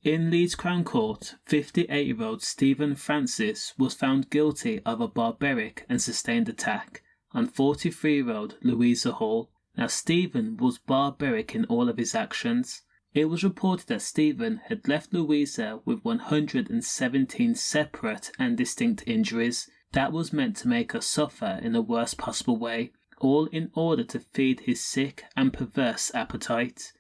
In Leeds Crown Court, 58-year-old Stephen Francis was found guilty of a barbaric and sustained attack on 43-year-old Louisa Hall. Now, Stephen was barbaric in all of his actions. It was reported that Stephen had left Louisa with 117 separate and distinct injuries that was meant to make her suffer in the worst possible way, all in order to feed his sick and perverse appetite.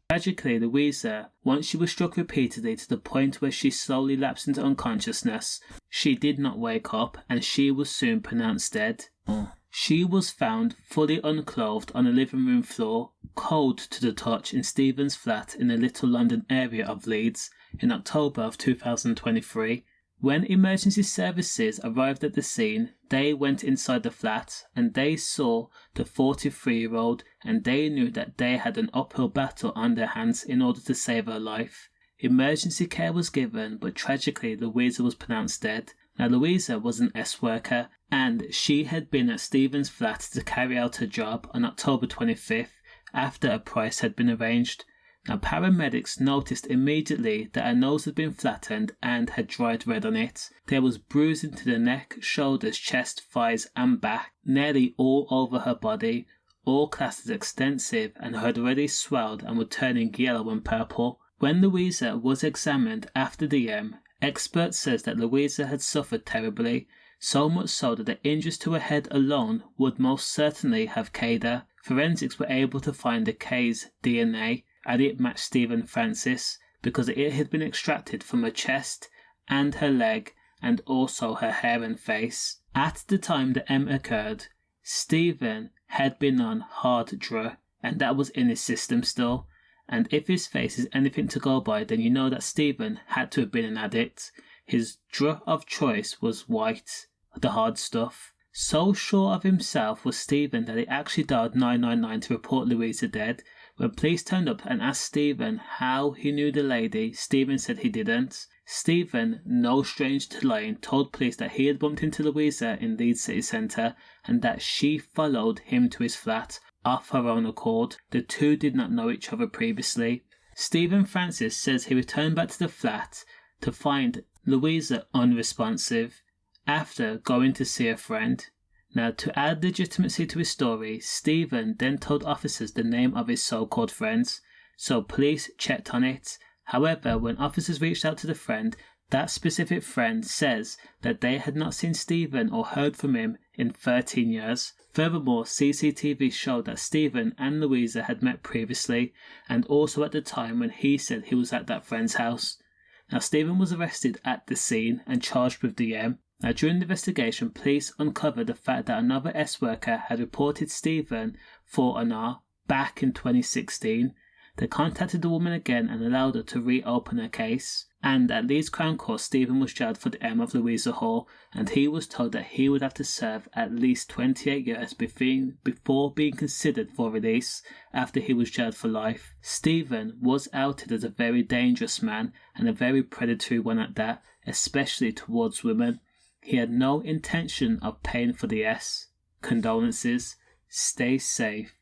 Tragically Louisa, once she was struck repeatedly to the point where she slowly lapsed into unconsciousness, she did not wake up and she was soon pronounced dead. She was found fully unclothed on a living room floor, cold to the touch in Stephen's flat in the Little London area of Leeds in October of 2023. When emergency services arrived at the scene, they went inside the flat and they saw the 43-year-old and they knew that they had an uphill battle on their hands in order to save her life. Emergency care was given, but tragically Louisa was pronounced dead. Now, Louisa was an S-worker and she had been at Stephen's flat to carry out her job on October 25th after a price had been arranged. Now, paramedics noticed immediately that her nose had been flattened and had dried red on it. There was bruising to the neck, shoulders, chest, thighs and back, nearly all over her body, all classed as extensive and had already swelled and were turning yellow and purple. When Louisa was examined after the expert says that Louisa had suffered terribly, so much so that the injuries to her head alone would most certainly have killed her. Forensics were able to find the K's DNA, and it matched Stephen Francis because it had been extracted from her chest and her leg and also her hair and face. At the time the occurred, Stephen had been on hard drug and that was in his system still. And if his face is anything to go by, then you know that Stephen had to have been an addict. His drug of choice was white, the hard stuff. So sure of himself was Stephen that he actually dialed 999 to report Louisa dead. When police turned up and asked Stephen how he knew the lady, Stephen said he didn't. Stephen, no stranger to lying, told police that he had bumped into Louisa in Leeds city centre and that she followed him to his flat off her own accord. The two did not know each other previously. Stephen Francis says he returned back to the flat to find Louisa unresponsive after going to see a friend. Now, to add legitimacy to his story, Stephen then told officers the name of his so-called friends, so police checked on it. However, when officers reached out to the friend, that specific friend says that they had not seen Stephen or heard from him in 13 years. Furthermore, CCTV showed that Stephen and Louisa had met previously, and also at the time when he said he was at that friend's house. Now, Stephen was arrested at the scene and charged with DM. Now, during the investigation, police uncovered the fact that another S-worker had reported Stephen for an hour back in 2016. They contacted the woman again and allowed her to reopen her case. And at Leeds Crown Court, Stephen was jailed for the of Louisa Hall, and he was told that he would have to serve at least 28 years before being considered for release after he was jailed for life. Stephen was outed as a very dangerous man and a very predatory one at that, especially towards women. He had no intention of paying for the S. Condolences. Stay safe.